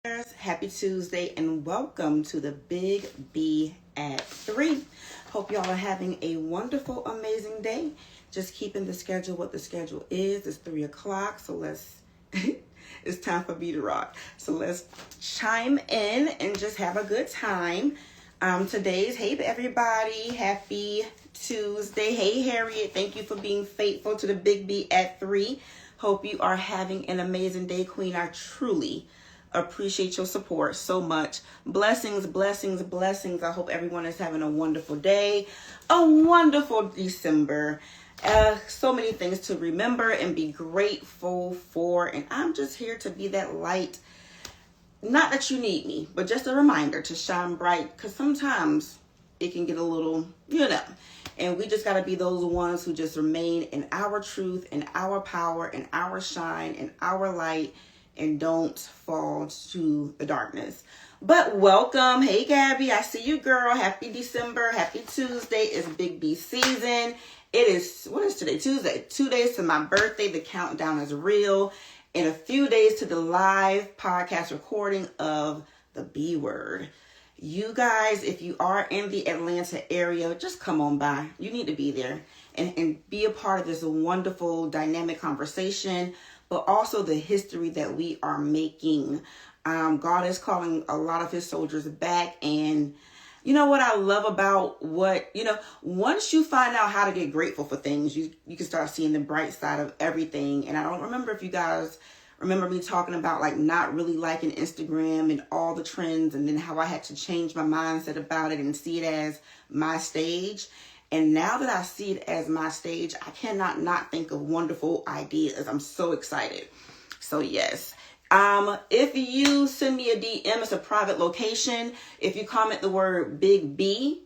Happy Tuesday and welcome to the Big B at 3. Hope y'all are having a wonderful, amazing day. Just keeping the schedule what the schedule is. It's 3 o'clock, so it's time for me to rock. So let's chime in and just have a good time. Hey everybody, happy Tuesday. Hey Harriet, thank you for being faithful to the Big B at 3. Hope you are having an amazing day, Queen. I truly appreciate your support so much. Blessings, blessings, blessings. I hope everyone is having a wonderful day, a wonderful December. So many things to remember and be grateful for. And I'm just here to be that light. Not that you need me, but just a reminder to shine bright, because sometimes it can get a little, and we just got to be those ones who just remain in our truth, in our power, in our shine, in our light, and don't fall to the darkness. But welcome. Hey, Gabby. I see you, girl. Happy December. Happy Tuesday. It's Big B season. It is, what is today? Tuesday. 2 days to my birthday. The countdown is real. And a few days to the live podcast recording of the B Word. You guys, if you are in the Atlanta area, just come on by. You need to be there and be a part of this wonderful dynamic conversation, but also the history that we are making. God is calling a lot of his soldiers back. And you know what I love about once you find out how to get grateful for things, you can start seeing the bright side of everything. And I don't remember if you guys remember me talking about like not really liking Instagram and all the trends, and then how I had to change my mindset about it and see it as my stage. And now that I see it as my stage, I cannot not think of wonderful ideas. I'm so excited. So yes. If you send me a DM, it's a private location. If you comment the word Big B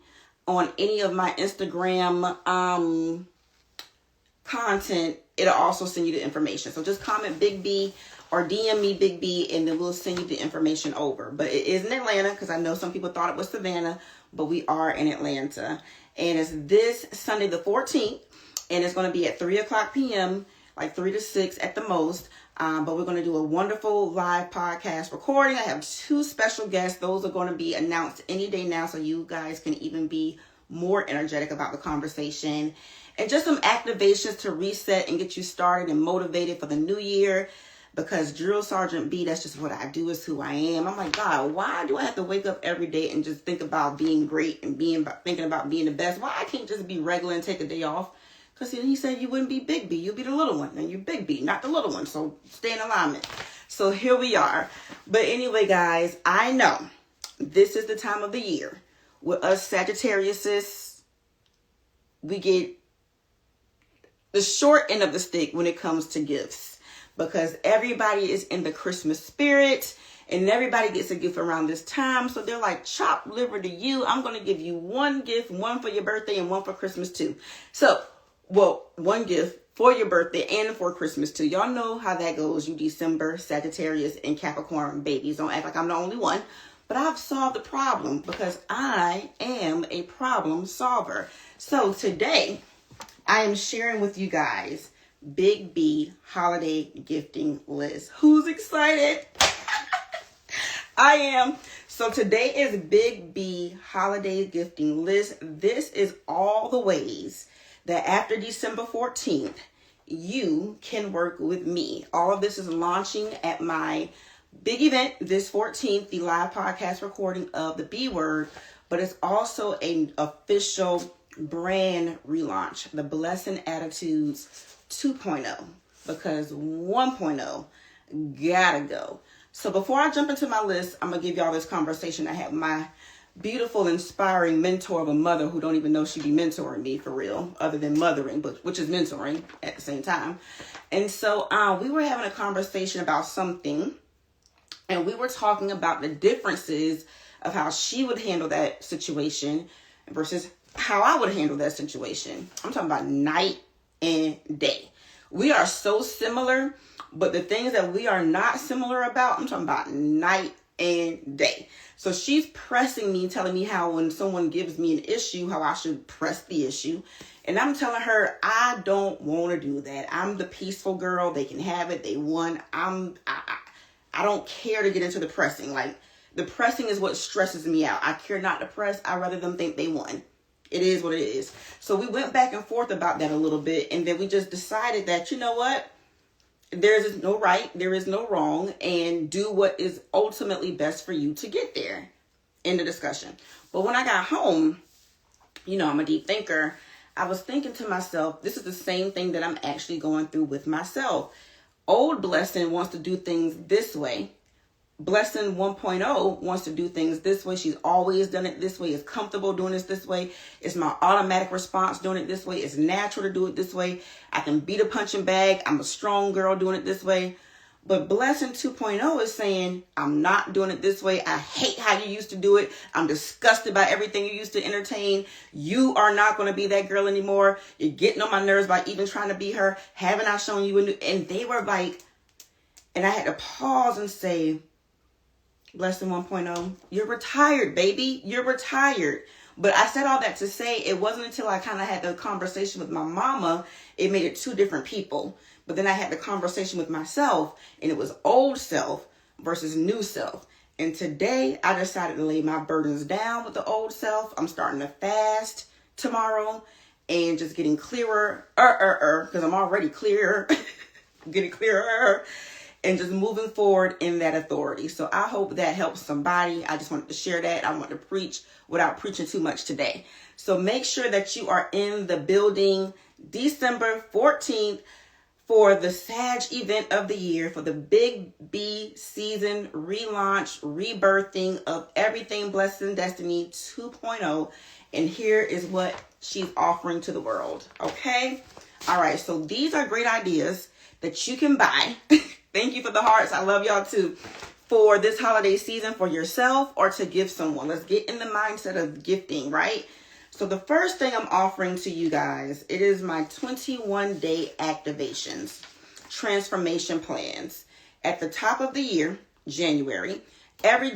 on any of my Instagram content, it'll also send you the information. So just comment Big B or DM me Big B, and then we'll send you the information over. But it is in Atlanta, because I know some people thought it was Savannah, but we are in Atlanta. And it's this Sunday the 14th, and it's going to be at 3 o'clock p.m., like 3 to 6 at the most. But we're going to do a wonderful live podcast recording. I have 2 special guests. Those are going to be announced any day now, so you guys can even be more energetic about the conversation. And just some activations to reset and get you started and motivated for the new year. Because Drill Sergeant B, that's just what I do, is who I am. I'm like, God, why do I have to wake up every day and just think about being great and thinking about being the best? Why I can't just be regular and take a day off? Because he said you wouldn't be Big B, you'd be the little one. And you're Big B, not the little one. So stay in alignment. So here we are. But anyway, guys, I know this is the time of the year with us Sagittariuses, we get the short end of the stick when it comes to gifts. Because everybody is in the Christmas spirit and everybody gets a gift around this time. So they're like, chop liver to you. I'm going to give you one gift, one for your birthday and one for Christmas too. So, one gift for your birthday and for Christmas too. Y'all know how that goes, you December, Sagittarius, and Capricorn babies. Don't act like I'm the only one. But I've solved the problem because I am a problem solver. So today, I am sharing with you guys Big B holiday gifting list. Who's excited? I am. So today is Big B holiday gifting list. This is all the ways that after December 14th, you can work with me. All of this is launching at my big event this 14th, the live podcast recording of the B Word, but it's also an official brand relaunch, the Blessin Attitudes 2.0, because 1.0 gotta go. So before I jump into my list, I'm gonna give y'all this conversation I had with my beautiful, inspiring mentor of a mother who don't even know she be mentoring me for real, other than mothering, but which is mentoring at the same time. And so we were having a conversation about something, and we were talking about the differences of how she would handle that situation versus how I would handle that situation. I'm talking about night and day. We are so similar, but the things that we are not similar about, I'm talking about night and day. So she's pressing me, telling me how when someone gives me an issue, how I should press the issue. And I'm telling her, I don't want to do that. I'm the peaceful girl. They can have it. They won. I I don't care to get into the pressing. Like, the pressing is what stresses me out. I care not to press. I'd rather them think they won. It is what it is. So we went back and forth about that a little bit. And then we just decided that, you know what? There is no right. There is no wrong. And do what is ultimately best for you to get there. End of discussion. But when I got home, you know, I'm a deep thinker. I was thinking to myself, this is the same thing that I'm actually going through with myself. Old Blessin wants to do things this way. Blessin 1.0 wants to do things this way. She's always done it this way. Is comfortable doing this way. It's my automatic response doing it this way. It's natural to do it this way. I can beat a punching bag. I'm a strong girl doing it this way. But Blessin 2.0 is saying, I'm not doing it this way. I hate how you used to do it. I'm disgusted by everything you used to entertain. You are not going to be that girl anymore. You're getting on my nerves by even trying to be her. Haven't I shown you a new? And they were like, and I had to pause and say, Blessin 1.0, you're retired, baby. You're retired. But I said all that to say it wasn't until I kind of had the conversation with my mama, it made it two different people. But then I had the conversation with myself, and it was old self versus new self. And today I decided to lay my burdens down with the old self. I'm starting to fast tomorrow and just getting clearer, because I'm already clearer, getting clearer. And just moving forward in that authority. So I hope that helps somebody. I just wanted to share that. I want to preach without preaching too much today. So make sure that you are in the building December 14th for the Sag event of the year, for the Big B season relaunch, rebirthing of everything Blessin Dystanee 2.0. And here is what she's offering to the world. Okay? All right. So these are great ideas that you can buy. Thank you for the hearts. I love y'all too. For this holiday season, for yourself or to give someone. Let's get in the mindset of gifting, right? So the first thing I'm offering to you guys, it is my 21-day activations, transformation plans. At the top of the year, January, every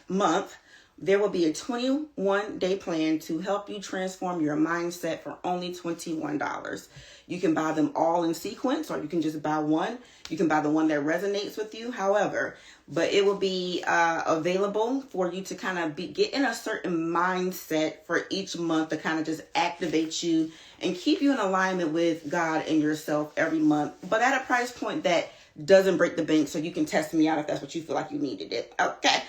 month, there will be a 21-day plan to help you transform your mindset for only $21. You can buy them all in sequence, or you can just buy one. You can buy the one that resonates with you, however. But it will be available for you to kind of get in a certain mindset for each month to kind of just activate you and keep you in alignment with God and yourself every month, but at a price point that doesn't break the bank, so you can test me out if that's what you feel like you needed it. Okay,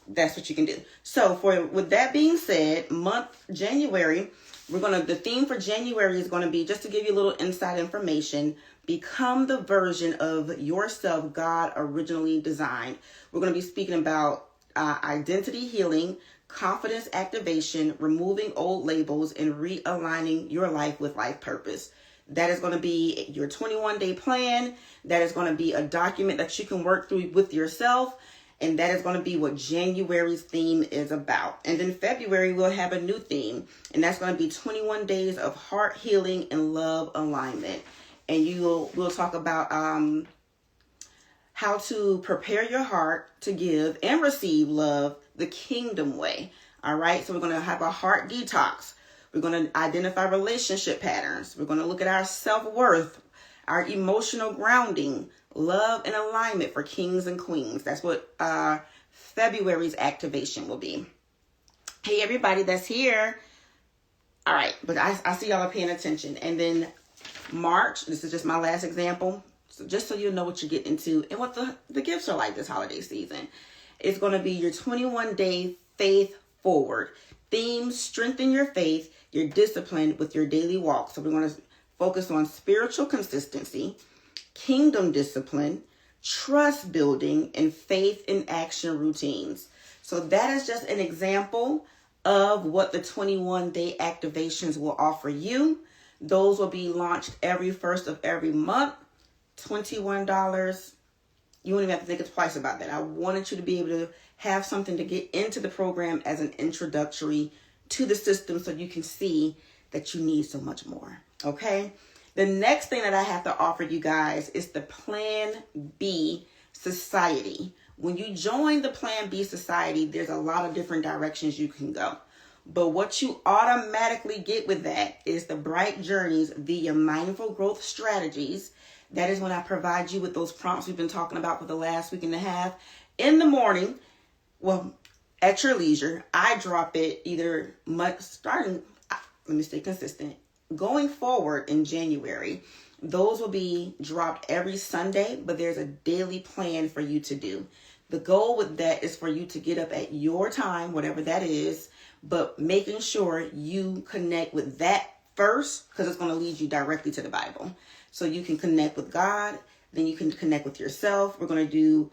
that's what you can do. So with that being said, month January, the theme for January is going to be, just to give you a little inside information, become the version of yourself God originally designed. We're going to be speaking about identity healing, confidence activation, removing old labels, and realigning your life with life purpose. That is going to be your 21-day plan. That is going to be a document that you can work through with yourself. And that is going to be what January's theme is about. And then February, we'll have a new theme. And that's going to be 21 days of heart healing and love alignment. And we'll talk about how to prepare your heart to give and receive love the kingdom way. All right. So we're going to have a heart detox. We're going to identify relationship patterns. We're going to look at our self-worth, our emotional grounding, love and alignment for kings and queens. That's what February's activation will be. Hey, everybody that's here. All right. But I see y'all are paying attention. And then March, this is just my last example. So just so you know what you're getting into and what the gifts are like this holiday season. It's going to be your 21-day faith forward. Theme, strengthen your faith, your discipline with your daily walk. So we're going to focus on spiritual consistency, kingdom discipline, trust building, and faith in action routines. So that is just an example of what the 21-day activations will offer you. Those will be launched every first of every month. $21. You won't even have to think twice about that. I wanted you to be able to have something to get into the program as an introductory to the system so you can see that you need so much more. Okay? The next thing that I have to offer you guys is the Plan B Society. When you join the Plan B Society, there's a lot of different directions you can go. But what you automatically get with that is the Bright Journeys via Mindful Growth Strategies That is when I provide you with those prompts we've been talking about for the last week and a half. In the morning, well, at your leisure, I drop it either starting, let me stay consistent. Going forward in January, those will be dropped every Sunday, but there's a daily plan for you to do. The goal with that is for you to get up at your time, whatever that is, but making sure you connect with that first, because it's going to lead you directly to the Bible. So you can connect with God, then you can connect with yourself. We're going to do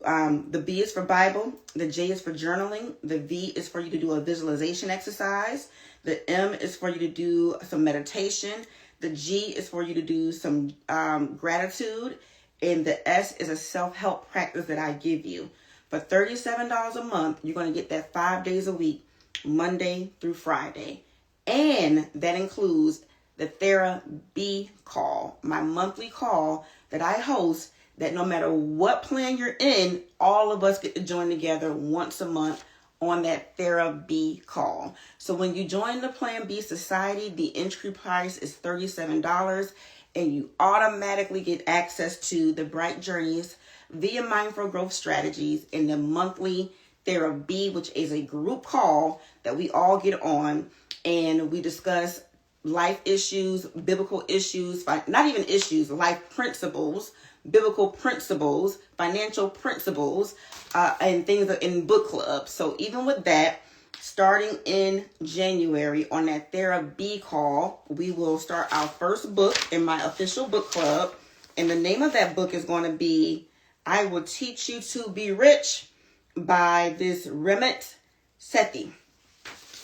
the B is for Bible, the J is for journaling, the V is for you to do a visualization exercise, the M is for you to do some meditation, the G is for you to do some gratitude, and the S is a self-help practice that I give you. For $37 a month, you're going to get that 5 days a week, Monday through Friday. And that includes the Thera B call, my monthly call that I host, that no matter what plan you're in, all of us get to join together once a month on that Thera B call. So when you join the Plan B Society, the entry price is $37, and you automatically get access to the Bright Journeys via Mindful Growth Strategies and the monthly Thera B, which is a group call that we all get on, and we discuss life issues, biblical issues, not even issues, life principles, biblical principles, financial principles, and things in book club. So even with that, starting in January on that Thera B call, we will start our first book in my official book club. And the name of that book is going to be I Will Teach You to Be Rich by this Renewal.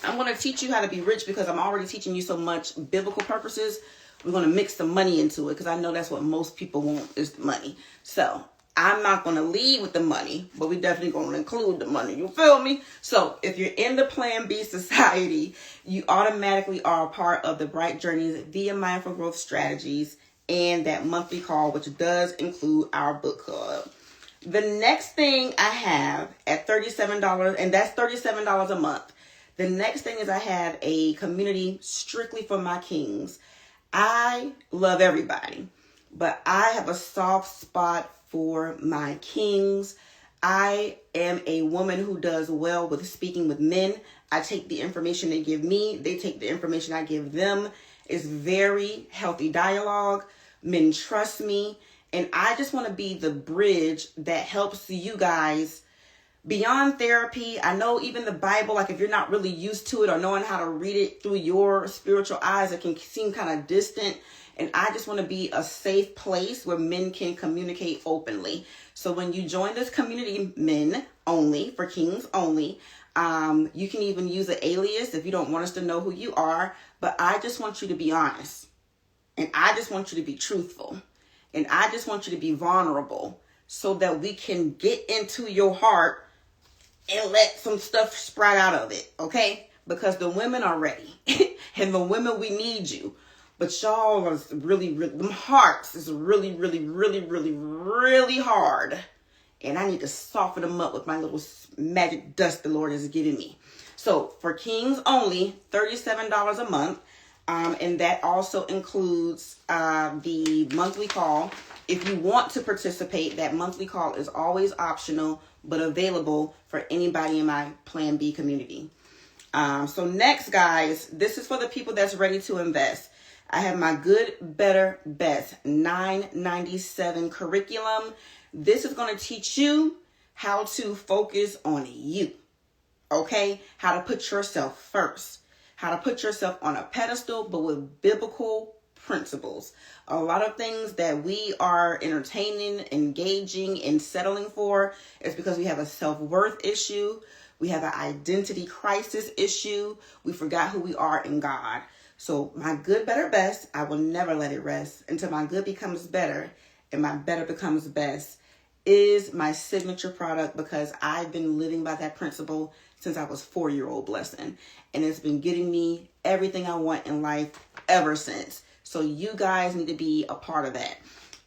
I'm going to teach you how to be rich because I'm already teaching you so much biblical purposes. We're going to mix the money into it because I know that's what most people want is the money. So I'm not going to lead with the money, but we definitely going to include the money. You feel me? So if you're in the Plan B Society, you automatically are a part of the Bright Journeys via Mindful Growth Strategies and that monthly call, which does include our book club. The next thing I have at $37, and that's $37 a month. The next thing is I have a community strictly for my kings. I love everybody, but I have a soft spot for my kings. I am a woman who does well with speaking with men. I take the information they give me. They take the information I give them. It's very healthy dialogue. Men trust me. And I just want to be the bridge that helps you guys beyond therapy. I know even the Bible, like if you're not really used to it or knowing how to read it through your spiritual eyes, it can seem kind of distant. And I just want to be a safe place where men can communicate openly. So when you join this community, men only, for kings only, you can even use an alias if you don't want us to know who you are. But I just want you to be honest. And I just want you to be truthful. And I just want you to be vulnerable so that we can get into your heart and let some stuff sprout out of it, okay? Because the women are ready. And the women, we need you. But y'all are really, them hearts is really, really, really, really, really hard. And I need to soften them up with my little magic dust the Lord has given me. So for kings only, $37 a month. And that also includes the monthly call. If you want to participate, that monthly call is always optional, but available for anybody in my Plan B community. So next, guys, this is for the people that's ready to invest. I have my Good, Better, Best $9.97 curriculum. This is going to teach you how to focus on you, okay? How to put yourself first. How to put yourself on a pedestal, but with biblical principles. A lot of things that we are entertaining, engaging, and settling for is because we have a self-worth issue. We have an identity crisis issue. We forgot who we are in God. So my Good, Better, Best, I will never let it rest until my good becomes better and my better becomes best, is my signature product because I've been living by that principle since I was 4-year-old Blessin. And it's been getting me everything I want in life ever since. So you guys need to be a part of that.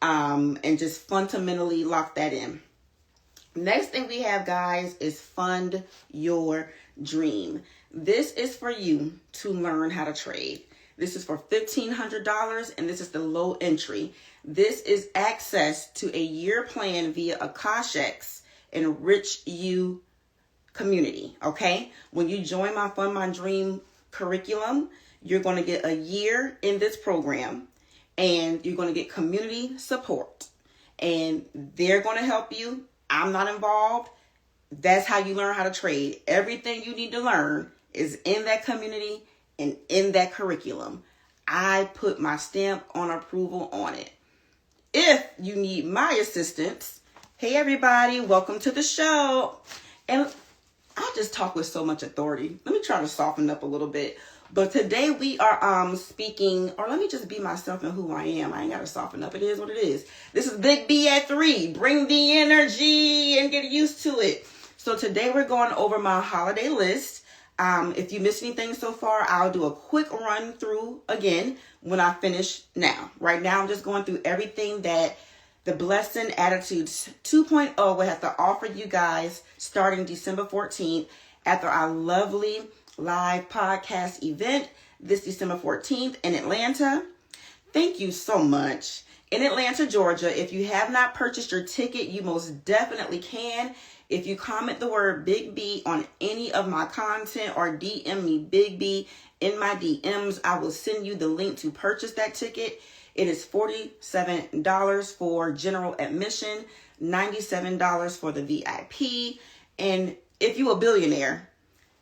And just fundamentally lock that in. Next thing we have, guys, is Fund Your Dream. This is for you to learn how to trade. This is for $1,500, and this is the low entry. This is access to a year plan via Akashics Enrich You community, okay? When you join my Fund My Dream curriculum, you're going to get a year in this program, and you're going to get community support, and they're going to help you. I'm not involved. That's how you learn how to trade. Everything you need to learn is in that community and in that curriculum. I put my stamp on approval on it. If you need my assistance, hey everybody, welcome to the show. And I just talk with so much authority. Let me try to soften up a little bit. But today we are speaking, or let me just be myself and who I am. I ain't got to soften up. It is what it is. This is Big B at 3. Bring the energy and get used to it. So today we're going over my holiday list. If you missed anything so far, I'll do a quick run through again when I finish now. Right now, I'm just going through everything that the Blessin Attitudes 2.0 will have to offer you guys starting December 14th after our lovely live podcast event this December 14th in Atlanta. Thank you so much. In Atlanta, Georgia, if you have not purchased your ticket, you most definitely can. If you comment the word Big B on any of my content or DM me Big B in my DMs, I will send you the link to purchase that ticket. It is $47 for general admission, $97 for the VIP. And if you a billionaire,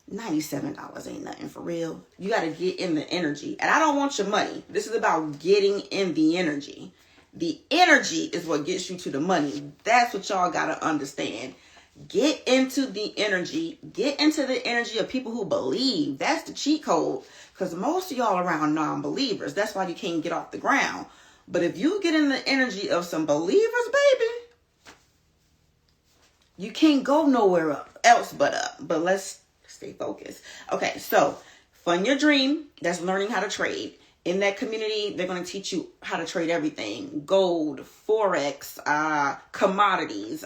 $97 ain't nothing for real. You got to get in the energy. And I don't want your money. This is about getting in the energy. The energy is what gets you to the money. That's what y'all got to understand. Get into the energy. Get into the energy of people who believe. That's the cheat code. Because most of y'all around non-believers. That's why you can't get off the ground. But if you get in the energy of some believers, baby, you can't go nowhere else but up. But let's stay focused. Okay, so Fund Your Dream. That's learning how to trade. In that community, they're going to teach you how to trade everything. Gold, Forex, commodities,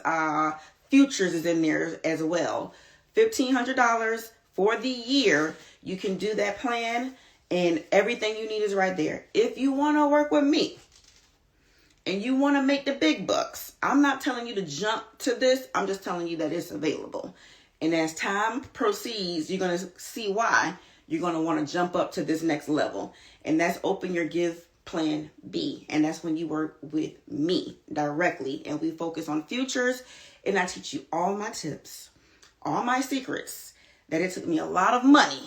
futures is in there as well. $1,500 for the year. You can do that plan, and everything you need is right there. If you want to work with me and you want to make the big bucks, I'm not telling you to jump to this. I'm just telling you that it's available. And as time proceeds, you're going to see why you're going to want to jump up to this next level. And that's Open Your Give Plan B. And that's when you work with me directly. And we focus on futures. And I teach you all my tips, all my secrets that it took me a lot of money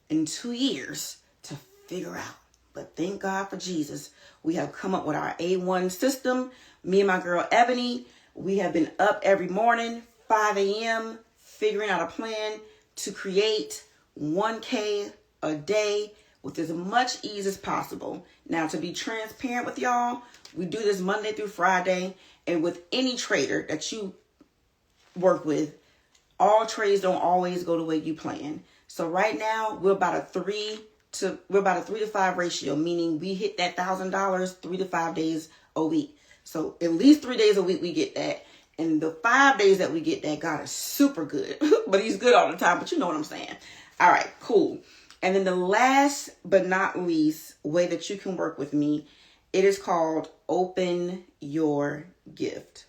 in 2 years to figure out. But thank God for Jesus. We have come up with our A1 system. Me and my girl Ebony, we have been up every morning, 5 a.m., figuring out a plan to create 1K a day with as much ease as possible. Now, to be transparent with y'all, we do this Monday through Friday. And with any trader that you work with, all trades don't always go the way you plan. So right now, we're about a 3 to 5 ratio, meaning we hit that $1,000 3 to 5 days a week. So at least 3 days a week we get that. And the 5 days that we get that, God is super good. But he's good all the time, but you know what I'm saying. All right, cool. And then the last but not least way that you can work with me, it is called Open Your Gift.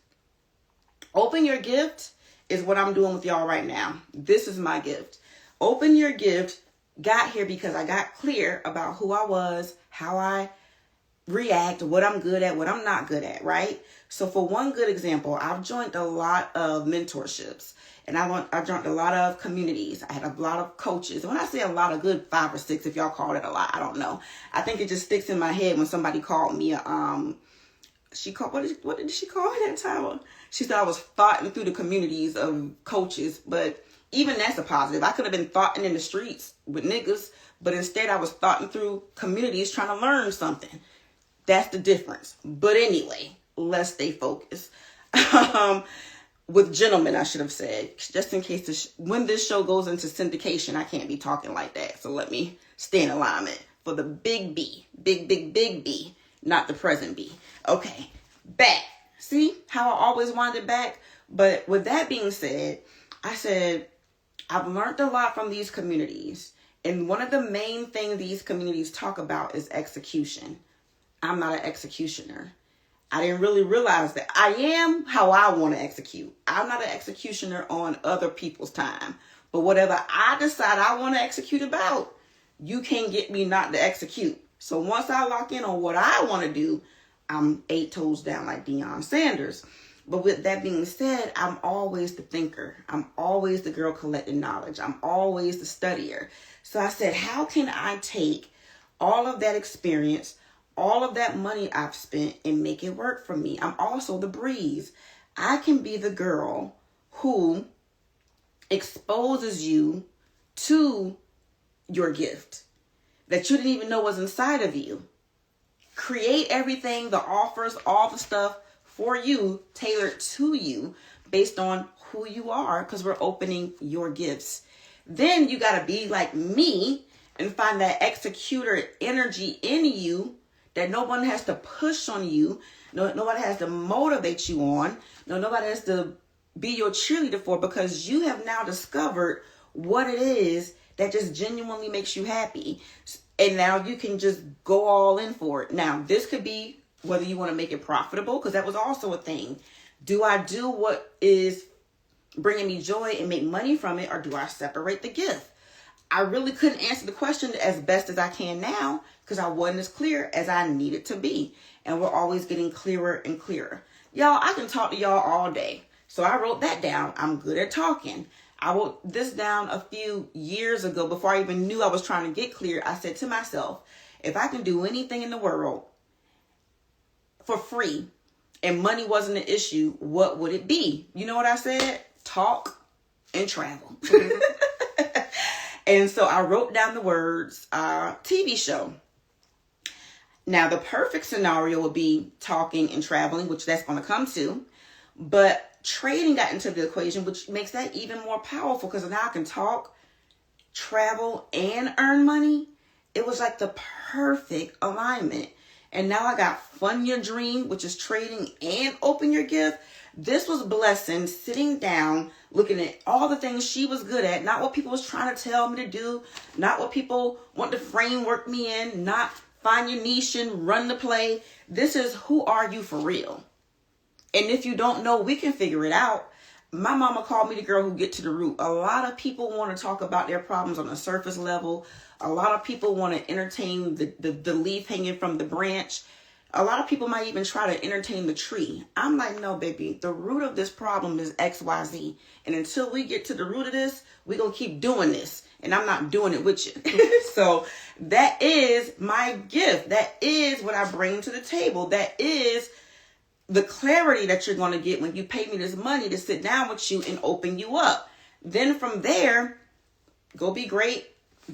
Open Your Gift is what I'm doing with y'all right now. This is my gift. Open Your Gift got here because I got clear about who I was, how I react, what I'm good at, what I'm not good at, right? So for one good example, I've joined a lot of mentorships. And I joined a lot of communities. I had a lot of coaches. And when I say a lot, a good 5 or 6, if y'all call it a lot, I don't know. I think it just sticks in my head when somebody called me what did she call me that time? She said I was thoughting through the communities of coaches, but even that's a positive. I could have been thoughting in the streets with niggas, but instead I was thoughting through communities trying to learn something. That's the difference. But anyway, let's stay focused. With gentlemen, I should have said, just in case when this show goes into syndication, I can't be talking like that. So let me stay in alignment for the big B, big B, not the present B. Okay, back. See how I always wanted back? But with that being said, I said, I've learned a lot from these communities. And one of the main things these communities talk about is execution. I'm not an executioner. I didn't really realize that. I am how I want to execute. I'm not an executioner on other people's time. But whatever I decide I want to execute about, you can't get me not to execute. So once I lock in on what I want to do, I'm 8 toes down like Deion Sanders. But with that being said, I'm always the thinker. I'm always the girl collecting knowledge. I'm always the studier. So I said, how can I take all of that experience, all of that money I've spent, and make it work for me? I'm also the breeze. I can be the girl who exposes you to your gift that you didn't even know was inside of you. Create everything, the offers, all the stuff for you, tailored to you based on who you are, because we're opening your gifts. Then you got to be like me and find that executor energy in you that no one has to push on you. Nobody has to motivate you on. Nobody has to be your cheerleader for, because you have now discovered what it is that just genuinely makes you happy. And now you can just go all in for it. Now, this could be whether you want to make it profitable, because that was also a thing. Do I do what is bringing me joy and make money from it, or do I separate the gift? I really couldn't answer the question as best as I can now, because I wasn't as clear as I needed to be. And we're always getting clearer and clearer. Y'all, I can talk to y'all all day. So I wrote that down. I'm good at talking. I wrote this down a few years ago before I even knew I was trying to get clear. I said to myself, if I can do anything in the world for free and money wasn't an issue, what would it be? You know what I said? Talk and travel. And so I wrote down the words, TV show. Now, the perfect scenario would be talking and traveling, which that's going to come to. But trading got into the equation, which makes that even more powerful, because now I can talk, travel, and earn money. It was like the perfect alignment. And now I got Fund Your Dream, which is trading and open your gift. This was Blessin sitting down, looking at all the things she was good at, not what people was trying to tell me to do, not what people want to framework me in, not find your niche and run the play. This is who are you for real? And if you don't know, we can figure it out. My mama called me the girl who get to the root. A lot of people want to talk about their problems on a surface level. A lot of people want to entertain the leaf hanging from the branch. A lot of people might even try to entertain the tree. I'm like, no, baby, the root of this problem is XYZ. And until we get to the root of this, we're going to keep doing this. And I'm not doing it with you. So that is my gift. That is what I bring to the table. That is the clarity that you're going to get when you pay me this money to sit down with you and open you up. Then from there, go be great.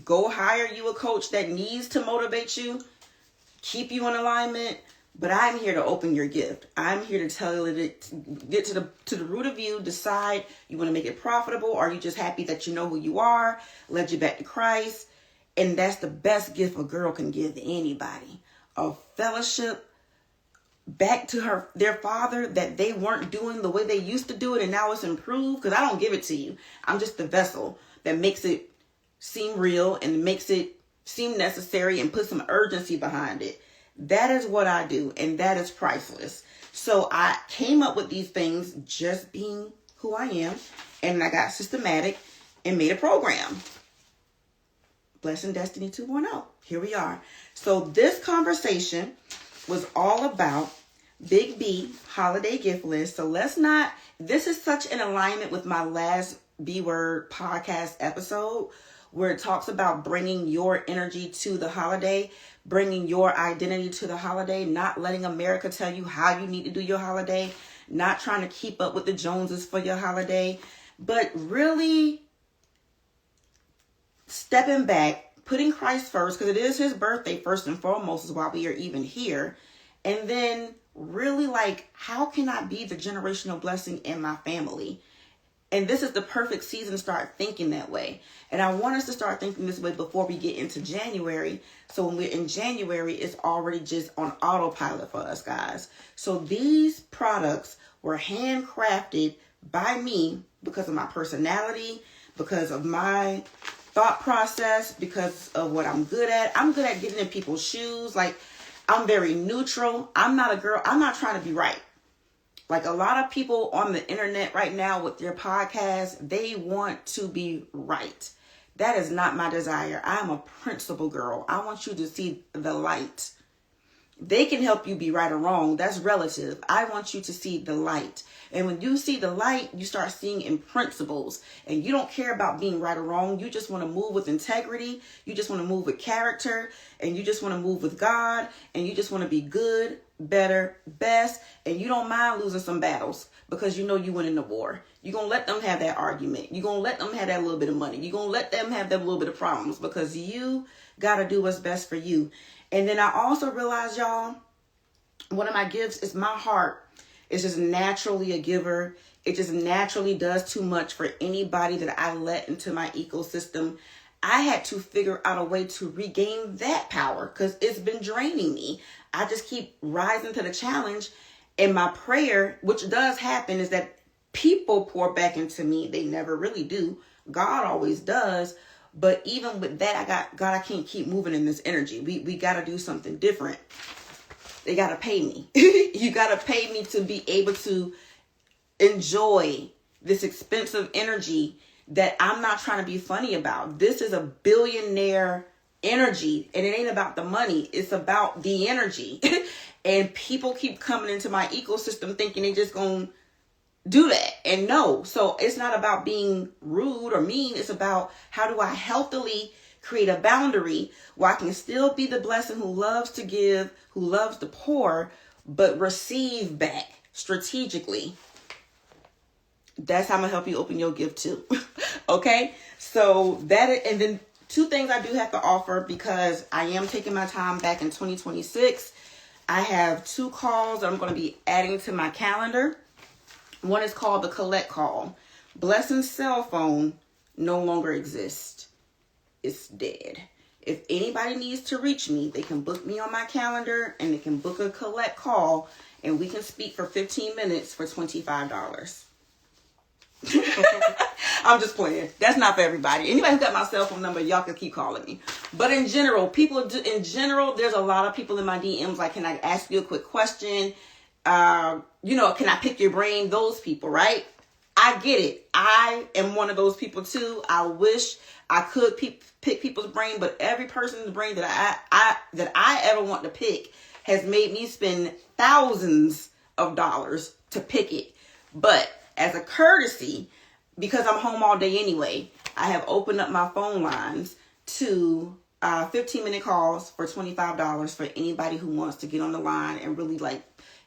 Go hire you a coach that needs to motivate you, keep you in alignment. But I'm here to open your gift. I'm here to tell you that get to the root of you, decide you want to make it profitable, or are you just happy that you know who you are, led you back to Christ. And that's the best gift a girl can give anybody. A fellowship back to their father that they weren't doing the way they used to do it, and now it's improved, because I don't give it to you. I'm just the vessel that makes it seem real and makes it seem necessary and put some urgency behind it. That is what I do, and that is priceless. So I came up with these things just being who I am, and I got systematic and made a program. Blessin Destiny 2.0. Here we are. So this conversation was all about Big B holiday gift list. So this is such an alignment with my last B Word podcast episode, where it talks about bringing your energy to the holiday, bringing your identity to the holiday, not letting America tell you how you need to do your holiday, not trying to keep up with the Joneses for your holiday, but really stepping back, putting Christ first, because it is his birthday first and foremost is why we are even here. And then really how can I be the generational blessing in my family? And this is the perfect season to start thinking that way. And I want us to start thinking this way before we get into January. So when we're in January, it's already just on autopilot for us, guys. So these products were handcrafted by me because of my personality, because of my thought process, because of what I'm good at. I'm good at getting in people's shoes. Like, I'm very neutral. I'm not a girl. I'm not trying to be right. Like, a lot of people on the internet right now with their podcasts, they want to be right. That is not my desire. I'm a principle girl. I want you to see the light. They can help you be right or wrong. That's relative. I want you to see the light. And when you see the light, you start seeing in principles. And you don't care about being right or wrong. You just want to move with integrity. You just want to move with character. And you just want to move with God. And you just want to be good, better, best. And you don't mind losing some battles because you know you went in the war. You're going to let them have that argument. You're going to let them have that little bit of money. You're going to let them have that little bit of problems because you got to do what's best for you. And then I also realized, y'all, one of my gifts is my heart. It's just naturally a giver. It just naturally does too much for anybody that I let into my ecosystem. I had to figure out a way to regain that power because it's been draining me. I just keep rising to the challenge. And my prayer, which does happen, is that people pour back into me. They never really do. God always does. But even with that, I can't keep moving in this energy. We got to do something different. They got to pay me. You got to pay me to be able to enjoy this expensive energy that I'm not trying to be funny about. This is a billionaire energy, and it ain't about the money. It's about the energy. And people keep coming into my ecosystem thinking they just going to do that. And no, so it's not about being rude or mean. It's about how do I healthily create a boundary where I can still be the blessing who loves to give, who loves to pour, but receive back strategically. That's how I'm going to help you open your gift too. Okay. So and then 2 things I do have to offer because I am taking my time back in 2026. I have 2 calls that I'm going to be adding to my calendar. One is called the collect call. Blessin's cell phone no longer exists. It's dead. If anybody needs to reach me, they can book me on my calendar and they can book a collect call and we can speak for 15 minutes for $25. I'm just playing. That's not for everybody. Anybody who got my cell phone number, y'all can keep calling me. But in general, there's a lot of people in my DMs like, can I ask you a quick question? Can I pick your brain? Those people, right? I get it. I am one of those people too. I wish I could pick people's brain, but every person's brain that I ever want to pick has made me spend thousands of dollars to pick it. But as a courtesy, because I'm home all day anyway, I have opened up my phone lines to 15-minute calls for $25 for anybody who wants to get on the line and really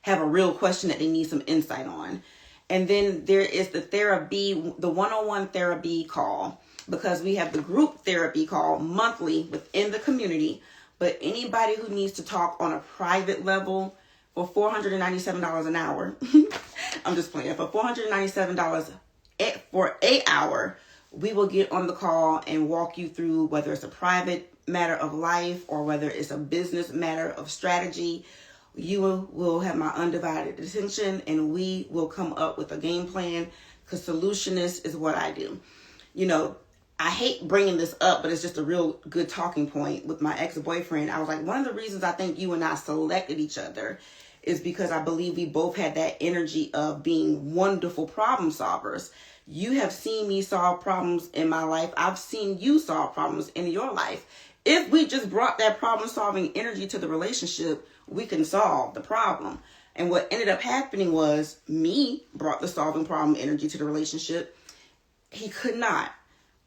have a real question that they need some insight on. And then there is the Thera B, the 101 Thera B call, because we have the group therapy call monthly within the community. But anybody who needs to talk on a private level for $497 an hour, I'm just playing, for $497 for 8 hours, we will get on the call and walk you through whether it's a private matter of life or whether it's a business matter of strategy. You will have my undivided attention and we will come up with a game plan because solutionist is what I do. I hate bringing this up, but it's just a real good talking point with my ex-boyfriend. I was like, one of the reasons I think you and I selected each other is because I believe we both had that energy of being wonderful problem solvers. You have seen me solve problems in my life. I've seen you solve problems in your life. If we just brought that problem solving energy to the relationship, we can solve the problem. And what ended up happening was me brought the solving problem energy to the relationship. He could not.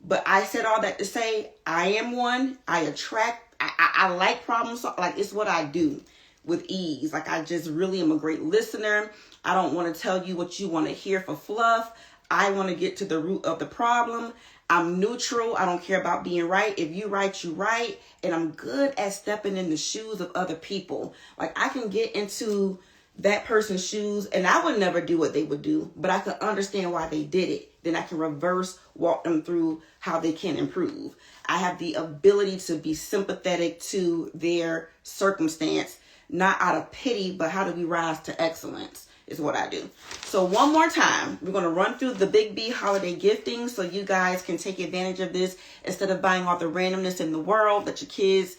But I said all that to say, I am one. I attract, I like problem solving. Like, it's what I do with ease. Like, I just really am a great listener. I don't want to tell you what you want to hear for fluff. I want to get to the root of the problem. I'm neutral. I don't care about being right. If you right, you right. And I'm good at stepping in the shoes of other people. Like, I can get into that person's shoes and I would never do what they would do, but I could understand why they did it. Then I can reverse walk them through how they can improve. I have the ability to be sympathetic to their circumstance, not out of pity, but how do we rise to excellence is what I do. So one more time, we're going to run through the Big B holiday gifting so you guys can take advantage of this instead of buying all the randomness in the world that your kids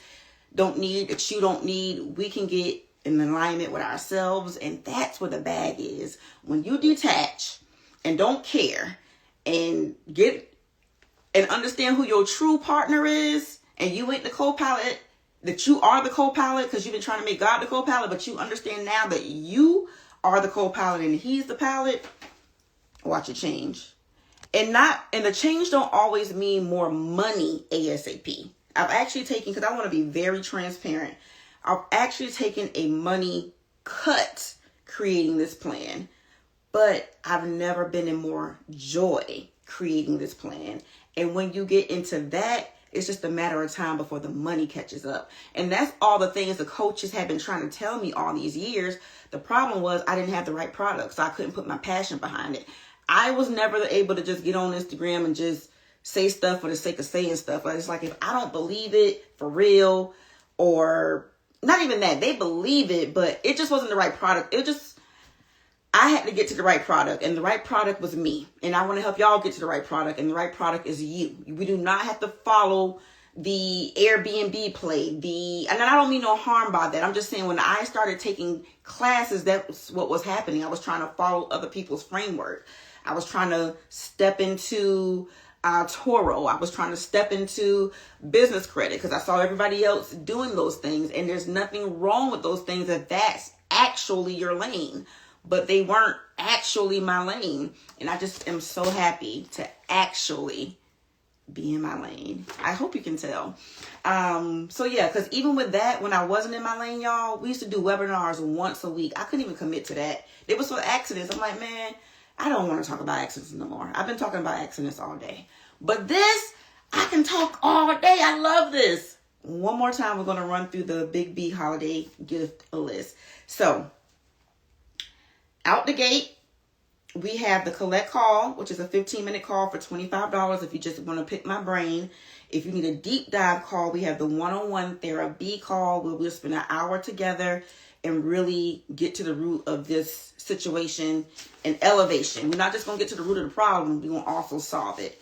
don't need, that you don't need. We can get in alignment with ourselves, and that's where the bag is. When you detach and don't care and get and understand who your true partner is, and you ain't the co-pilot, that you are the co-pilot because you've been trying to make God the co-pilot, but you understand now that you are the co-pilot and he's the pilot, watch it change. And the change don't always mean more money ASAP. I've actually taken, because I want to be very transparent, I've actually taken a money cut creating this plan, but I've never been in more joy creating this plan. And when you get into that, it's just a matter of time before the money catches up. And that's all the things the coaches have been trying to tell me all these years. The problem was I didn't have the right product, so I couldn't put my passion behind it. I was never able to just get on Instagram and just say stuff for the sake of saying stuff. It's like, if I don't believe it for real, or not even that, they believe it, but it just wasn't the right product. I had to get to the right product, and the right product was me. And I want to help y'all get to the right product, and the right product is you. We do not have to follow the Airbnb play. And I don't mean no harm by that. I'm just saying, when I started taking classes, that's what was happening. I was trying to follow other people's framework. I was trying to step into Toro. I was trying to step into business credit because I saw everybody else doing those things. And there's nothing wrong with those things if that's actually your lane. But they weren't actually my lane. And I just am so happy to actually be in my lane. I hope you can tell. So yeah, because even with that, when I wasn't in my lane, y'all, we used to do webinars once a week. I couldn't even commit to that. It was for accidents. I'm like, man, I don't want to talk about accidents no more. I've been talking about accidents all day. But this, I can talk all day. I love this. One more time, we're going to run through the Big B holiday gift list. So, out the gate, we have the collect call, which is a 15-minute call for $25 if you just want to pick my brain. If you need a deep dive call, we have the one-on-one Thera B call where we'll spend an hour together and really get to the root of this situation and elevation. We're not just going to get to the root of the problem, we're going to also solve it.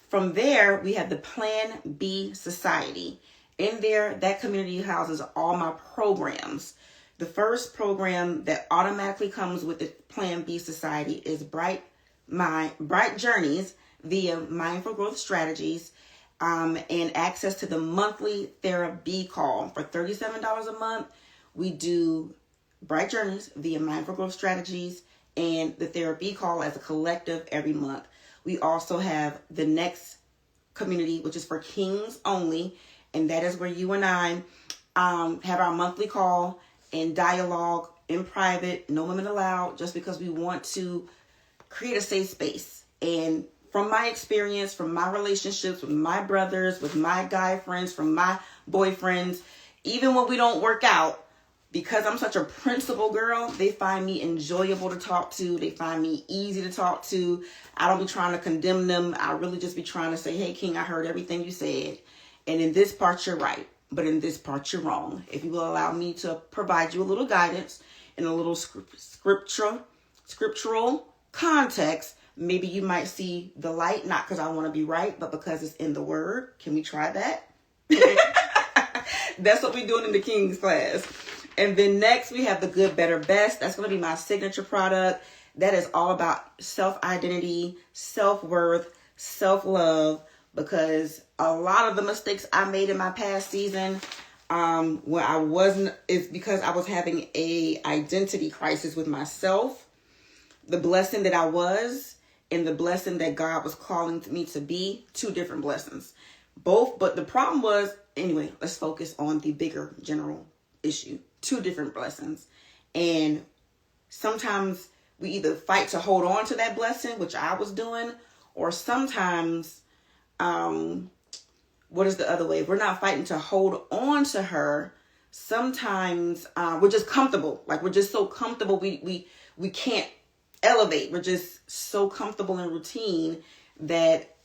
From there, we have the Plan B Society. In there, that community houses all my programs. The first program that automatically comes with the Plan B Society is Bright Journeys via Mindful Growth Strategies, and access to the monthly Thera B call. For $37 a month, we do Bright Journeys via Mindful Growth Strategies and the Thera B call as a collective every month. We also have the next community, which is for kings only, and that is where you and I have our monthly call and dialogue in private, no women allowed, just because we want to create a safe space. And from my experience, from my relationships with my brothers, with my guy friends, from my boyfriends, even when we don't work out, because I'm such a principled girl, they find me enjoyable to talk to. They find me easy to talk to. I don't be trying to condemn them. I really just be trying to say, hey, King, I heard everything you said. And in this part, you're right. But in this part, you're wrong. If you will allow me to provide you a little guidance and a little scriptural context, maybe you might see the light, not because I want to be right, but because it's in the word. Can we try that? That's what we're doing in the King's class. And then next we have the Good, Better, Best. That's going to be my signature product. That is all about self-identity, self-worth, self-love, because a lot of the mistakes I made in my past season where I wasn't, is because I was having a identity crisis with myself, the blessing that I was, and the blessing that God was calling me to be. Two different blessings. Both, but the problem was, anyway, let's focus on the bigger general issue. Two different blessings. And sometimes we either fight to hold on to that blessing, which I was doing, or sometimes, what is the other way? We're not fighting to hold on to her. Sometimes we're just comfortable. Like, we're just so comfortable we can't elevate. We're just so comfortable in routine that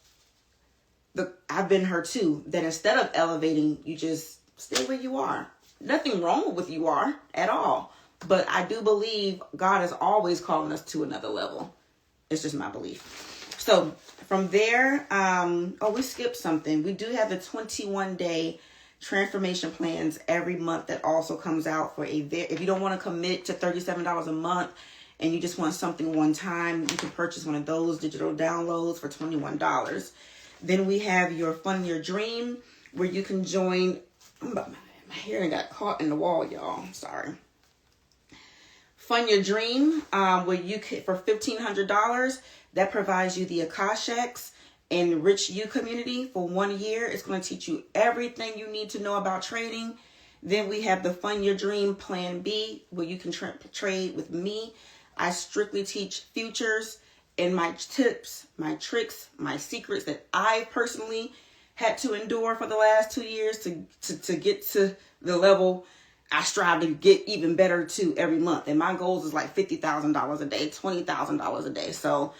I've been her too, that instead of elevating, you just stay where you are. Nothing wrong with you are at all. But I do believe God is always calling us to another level. It's just my belief. So from there, we skipped something. We do have the 21-day transformation plans every month that also comes out for if you don't want to commit to $37 a month and you just want something one time, you can purchase one of those digital downloads for $21. Then we have your Fund Your Dream, where you can join. My hair got caught in the wall, y'all. Sorry. Fund Your Dream, where you can, for $1,500, that provides you the Akashics and Rich You community for 1 year. It's going to teach you everything you need to know about trading. Then we have the Fund Your Dream Plan B, where you can trade with me. I strictly teach futures and my tips, my tricks, my secrets that I personally had to endure for the last 2 years to get to the level I strive to get even better to every month. And my goals is like $50,000 a day, $20,000 a day. So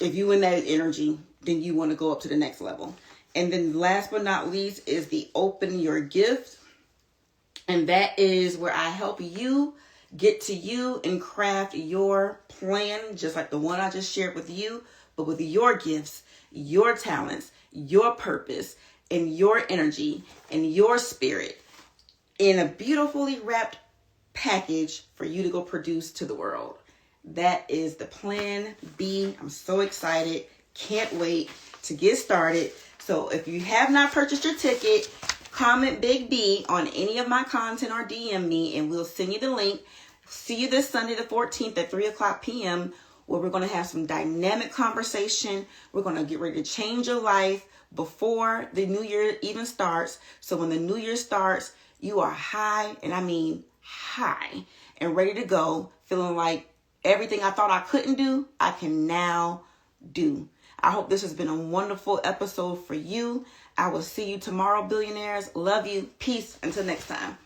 if you in that energy, then you want to go up to the next level. And then last but not least is the Open Your Gift. And that is where I help you get to you and craft your plan, just like the one I just shared with you, but with your gifts, your talents, your purpose, and your energy and your spirit in a beautifully wrapped package for you to go produce to the world. That is the Plan B. I'm so excited. Can't wait to get started. So if you have not purchased your ticket, comment Big B on any of my content or DM me and we'll send you the link. See you this Sunday the 14th at 3:00 p.m. where we're going to have some dynamic conversation. We're going to get ready to change your life before the new year even starts. So when the new year starts, you are high, and I mean high, and ready to go, feeling like everything I thought I couldn't do, I can now do. I hope this has been a wonderful episode for you. I will see you tomorrow, billionaires. Love you. Peace. Until next time.